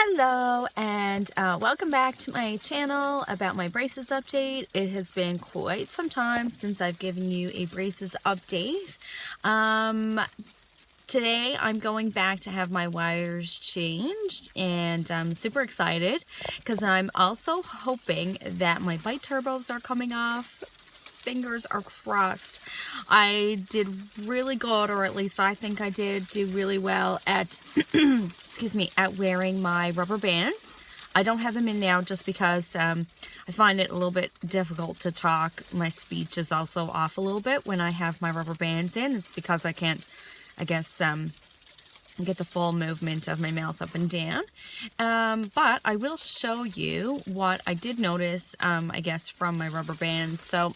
Hello and welcome back to my channel about my braces update. It has been quite some time since I've given you a braces update. Today I'm going back to have my wires changed and I'm super excited because I'm also hoping that my bite turbos are coming off. Fingers are crossed. I did really good, or at least I think I did do really well at excuse me, at wearing my rubber bands. I don't have them in now just because I find it a little bit difficult to talk. My speech is also off a little bit when I have my rubber bands in. It's because I can't, I guess, get the full movement of my mouth up and down. But I will show you what I did notice, I guess, from my rubber bands. So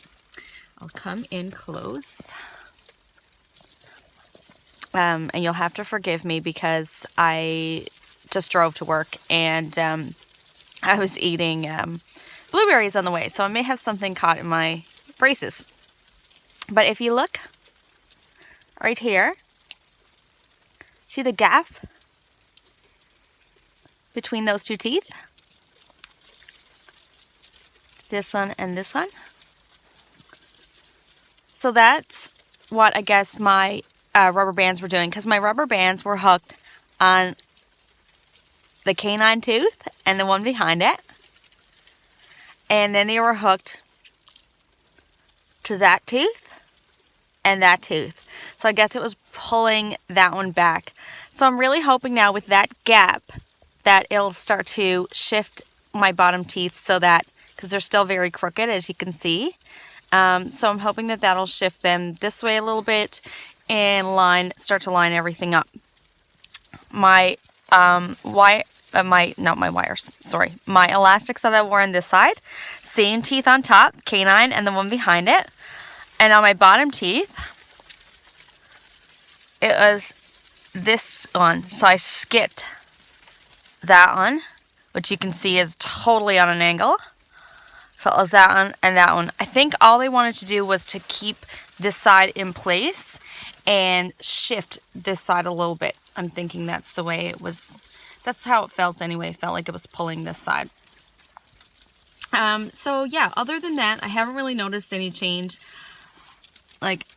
I'll come in close. And you'll have to forgive me because I just drove to work and I was eating blueberries on the way. So I may have something caught in my braces. But if you look right here, see the gap between those two teeth? This one and this one. So that's what I guess my rubber bands were doing, because my rubber bands were hooked on the canine tooth and the one behind it, and then they were hooked to that tooth and that tooth. So I guess it was pulling that one back. So I'm really hoping now with that gap that it'll start to shift my bottom teeth so that, because they're still very crooked as you can see. So I'm hoping that that'll shift them this way a little bit and start to line everything up. My my elastics that I wore on this side, same teeth on top, canine and the one behind it. And on my bottom teeth, it was this one. So I skipped that one, which you can see is totally on an angle. So it was that one and that one. I think all they wanted to do was to keep this side in place and shift this side a little bit. I'm thinking that's the way it was. That's how it felt anyway. It felt like it was pulling this side. So yeah, other than that, I haven't really noticed any change. Like,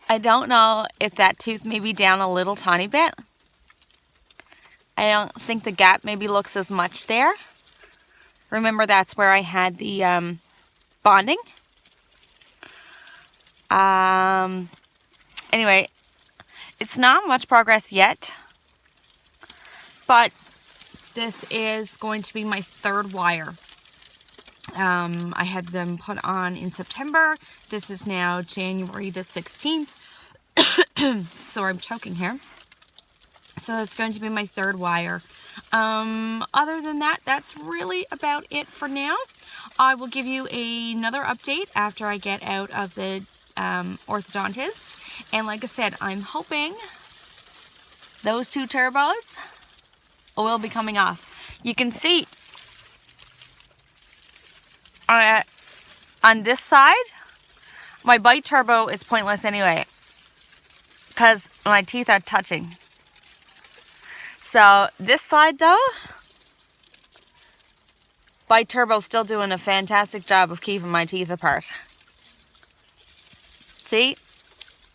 I don't know if that tooth may be down a little tiny bit. I don't think the gap maybe looks as much there. Remember, that's where I had the bonding. Anyway, it's not much progress yet, but this is going to be my third wire. I had them put on in September. This is now January the 16th. So I'm choking here. So it's going to be my third wire. Other than that, that's really about it for now. I will give you another update after I get out of the orthodontist. And like I said, I'm hoping those two turbos will be coming off. You can see on this side, my bite turbo is pointless anyway, because my teeth are touching. So this side though, bite turbo's still doing a fantastic job of keeping my teeth apart. See?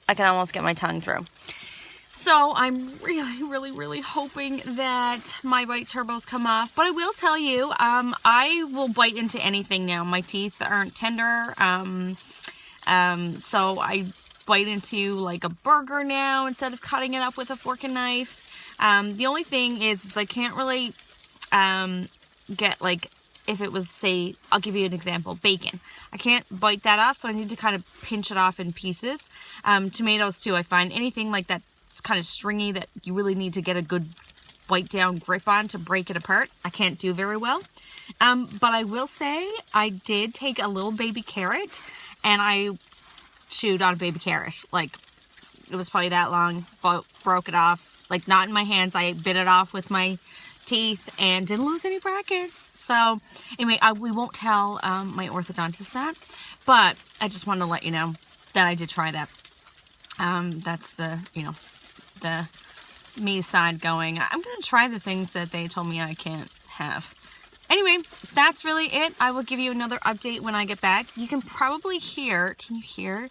I can almost get my tongue through. So I'm really hoping that my bite turbos come off. But I will tell you, I will bite into anything now. My teeth aren't tender. So I bite into like a burger now instead of cutting it up with a fork and knife. The only thing is I can't really get, like, if it was, say, I'll give you an example, bacon. I can't bite that off, so I need to kind of pinch it off in pieces. Tomatoes too, I find anything like that it's kind of stringy that you really need to get a good bite down grip on to break it apart. I can't do very well. But I will say I did take a little baby carrot and I chewed on a baby carrot. Like, it was probably that long, broke it off. Like, not in my hands. I bit it off with my teeth and didn't lose any brackets. So anyway, we won't tell my orthodontist that, but I just wanted to let you know that I did try that. That's the, you know, the me side going. I'm going to try the things that they told me I can't have. Anyway, that's really it. I will give you another update when I get back. You can probably hear, can you hear?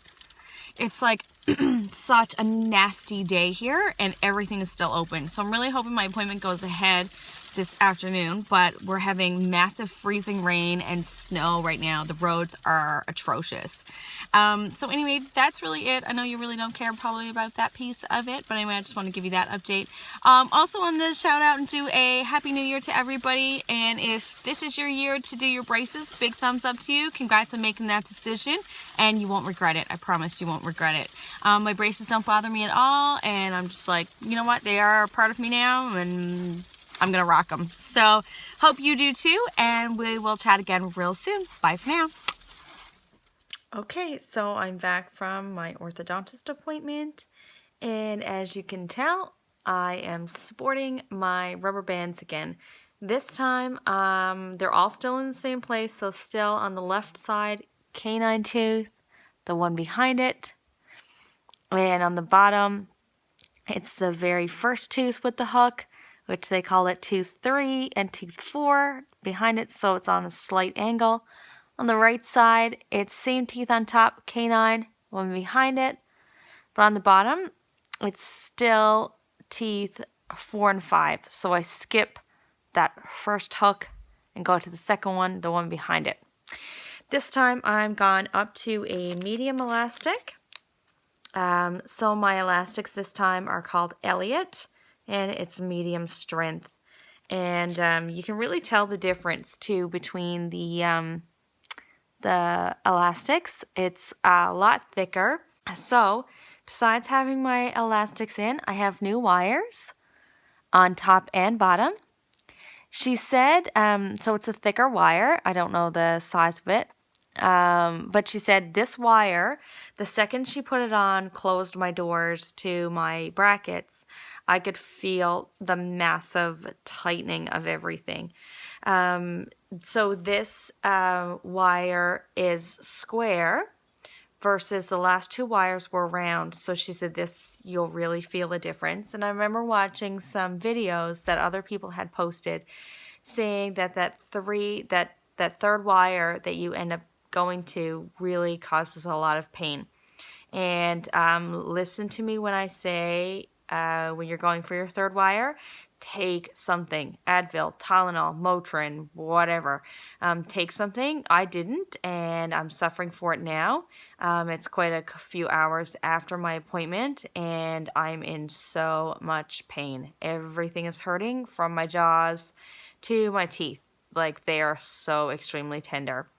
It's like such a nasty day here and everything is still open. So I'm really hoping my appointment goes ahead this afternoon, but we're having massive freezing rain and snow right now. The roads are atrocious. So anyway, that's really it. I know you really don't care probably about that piece of it, but anyway, I just want to give you that update. Also wanted to shout out and do a Happy New Year to everybody. And if this is your year to do your braces, big thumbs up to you. Congrats on making that decision, and you won't regret it. I promise you won't regret it. My braces don't bother me at all, and I'm just like, you know what? They are a part of me now, and I'm going to rock them. So hope you do too, and we will chat again real soon. Bye for now. Okay, so I'm back from my orthodontist appointment, and as you can tell, I am sporting my rubber bands again. This time, they're all still in the same place, so still on the left side, canine tooth, the one behind it, and on the bottom, it's the very first tooth with the hook, which they call it tooth 3 and tooth 4 behind it, so it's on a slight angle. On the right side, it's same teeth on top, canine, one behind it. But on the bottom, it's still teeth 4 and 5. So I skip that first hook and go to the second one, the one behind it. This time I'm gone up to a medium elastic. So my elastics this time are called Elliott, and it's medium strength. And you can really tell the difference too between the elastics. It's a lot thicker. So besides having my elastics in, I have new wires on top and bottom. She said, so it's a thicker wire. I don't know the size of it. But she said this wire, the second she put it on, closed my doors to my brackets, I could feel the massive tightening of everything. So this wire is square versus the last two wires were round. So she said this, you'll really feel a difference. And I remember watching some videos that other people had posted saying that third wire that you end up going to really causes a lot of pain. And listen to me when I say when you're going for your third wire, take something, Advil, Tylenol, Motrin, whatever. Take something. I didn't, and I'm suffering for it now. It's quite a few hours after my appointment, and I'm in so much pain. Everything is hurting from my jaws to my teeth. Like, they are so extremely tender.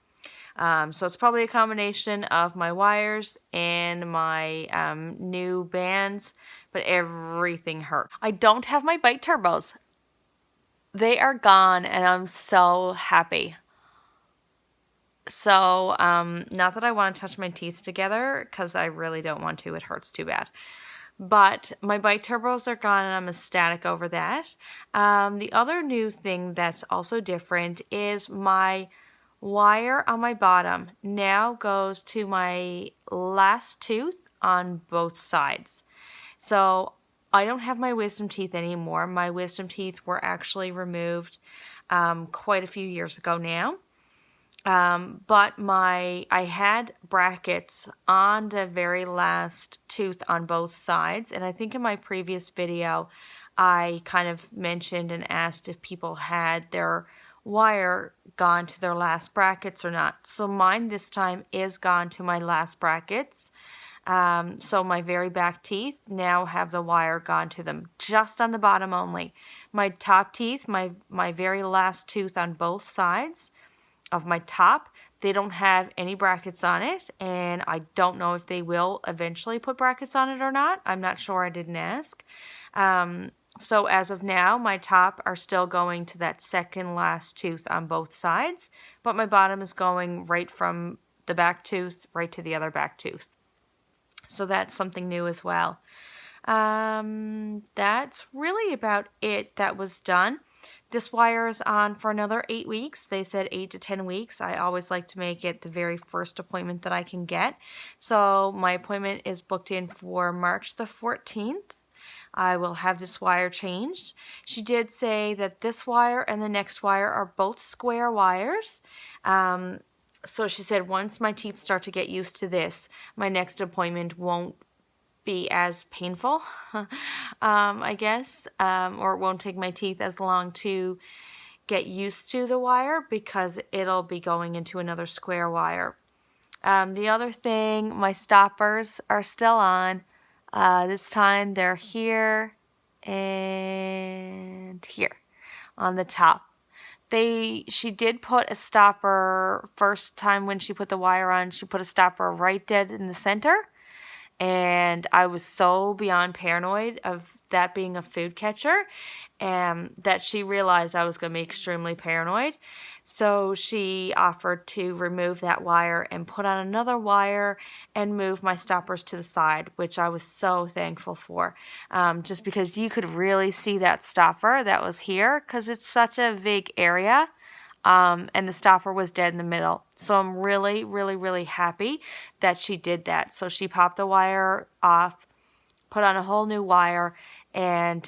So it's probably a combination of my wires and my new bands, but everything hurt. I don't have my bite turbos. They are gone, and I'm so happy. So, not that I want to touch my teeth together, because I really don't want to. It hurts too bad. But my bite turbos are gone, and I'm ecstatic over that. The other new thing that's also different is my wire on my bottom now goes to my last tooth on both sides. So I don't have my wisdom teeth anymore. My wisdom teeth were actually removed quite a few years ago now. But I had brackets on the very last tooth on both sides. And I think in my previous video, I kind of mentioned and asked if people had their wire gone to their last brackets or not. So mine this time is gone to my last brackets. So my very back teeth now have the wire gone to them, just on the bottom only. My top teeth, my very last tooth on both sides of my top, they don't have any brackets on it, and I don't know if they will eventually put brackets on it or not. I'm not sure. I didn't ask. So as of now, my top are still going to that second last tooth on both sides, but my bottom is going right from the back tooth right to the other back tooth. So that's something new as well. That's really about it that was done. This wire is on for another 8 weeks. They said 8 to 10 weeks. I always like to make it the very first appointment that I can get. So my appointment is booked in for March the 14th. I will have this wire changed. She did say that this wire and the next wire are both square wires. So she said once my teeth start to get used to this, my next appointment won't be as painful, I guess, or it won't take my teeth as long to get used to the wire because it'll be going into another square wire. The other thing, my stoppers are still on. This time they're here and here on the top. She did put a stopper first time when she put the wire on. She put a stopper right dead in the center. And I was so beyond paranoid of that being a food catcher that she realized I was going to be extremely paranoid. So she offered to remove that wire and put on another wire and move my stoppers to the side, which I was so thankful for. Just because you could really see that stopper that was here because it's such a big area. And the stopper was dead in the middle. So I'm really, really, really happy that she did that. So she popped the wire off, put on a whole new wire, and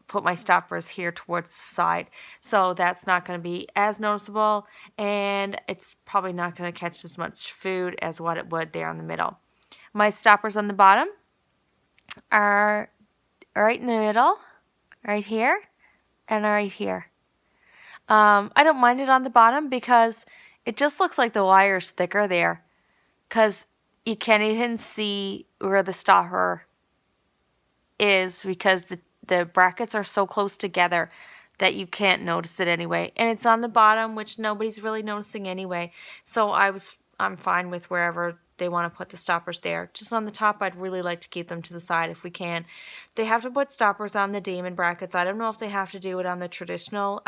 put my stoppers here towards the side. So that's not going to be as noticeable, and it's probably not going to catch as much food as what it would there in the middle. My stoppers on the bottom are right in the middle, right here, and right here. I don't mind it on the bottom because it just looks like the wire's thicker there because you can't even see where the stopper is because the brackets are so close together that you can't notice it anyway. And it's on the bottom, which nobody's really noticing anyway. So I'm fine with wherever they want to put the stoppers there. Just on the top, I'd really like to keep them to the side if we can. They have to put stoppers on the Damon brackets. I don't know if they have to do it on the traditional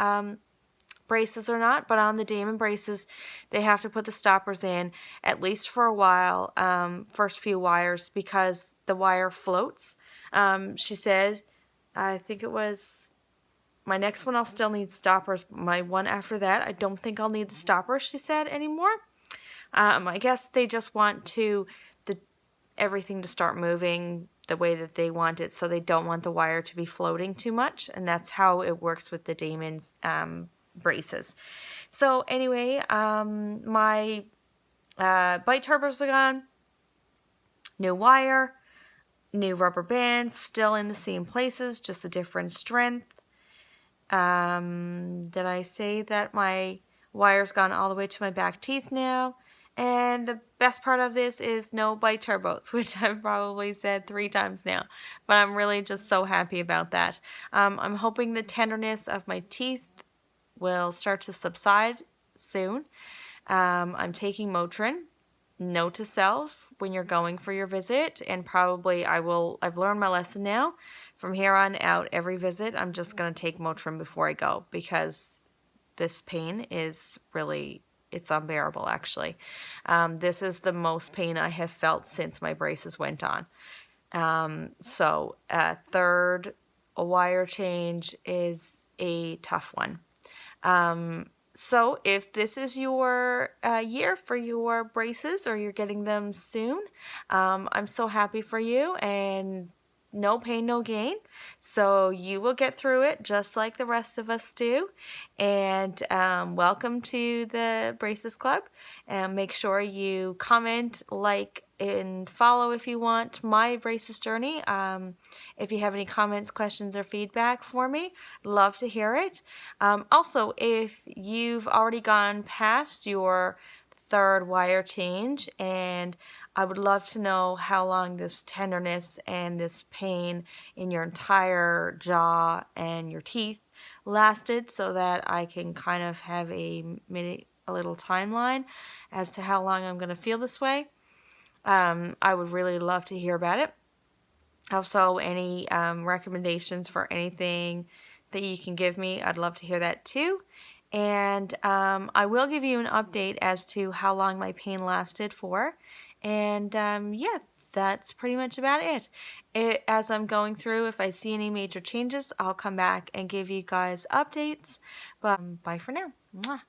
braces or not, but on the Damon braces they have to put the stoppers in at least for a while, first few wires, because the wire floats. She said, I think it was my next one I'll still need stoppers. My one after that I don't think I'll need the stoppers, she said, anymore. I guess they just want everything to start moving the way that they want it, so they don't want the wire to be floating too much, and that's how it works with the Damon's braces. So anyway, my bite turbos are gone, new wire, new rubber bands, still in the same places, just a different strength. Did I say that my wire's gone all the way to my back teeth now? And the best part of this is no bite turbos, which I've probably said 3 times now. But I'm really just so happy about that. I'm hoping the tenderness of my teeth will start to subside soon. I'm taking Motrin. Note to self when you're going for your visit, and probably I've learned my lesson now. From here on out, every visit, I'm just going to take Motrin before I go because this pain is really... it's unbearable, actually. This is the most pain I have felt since my braces went on. So third wire change is a tough one. So if this is your year for your braces, or you're getting them soon, I'm so happy for you, and no pain, no gain. So you will get through it just like the rest of us do. And welcome to the Braces Club. And make sure you comment, like, and follow if you want my braces journey. If you have any comments, questions, or feedback for me, love to hear it. Also, if you've already gone past your third wire change, and I would love to know how long this tenderness and this pain in your entire jaw and your teeth lasted, so that I can kind of have a little timeline as to how long I'm going to feel this way. I would really love to hear about it. Also, any recommendations for anything that you can give me, I'd love to hear that too. And I will give you an update as to how long my pain lasted for. And yeah, that's pretty much about it. As I'm going through, if I see any major changes, I'll come back and give you guys updates. But bye for now. Mwah.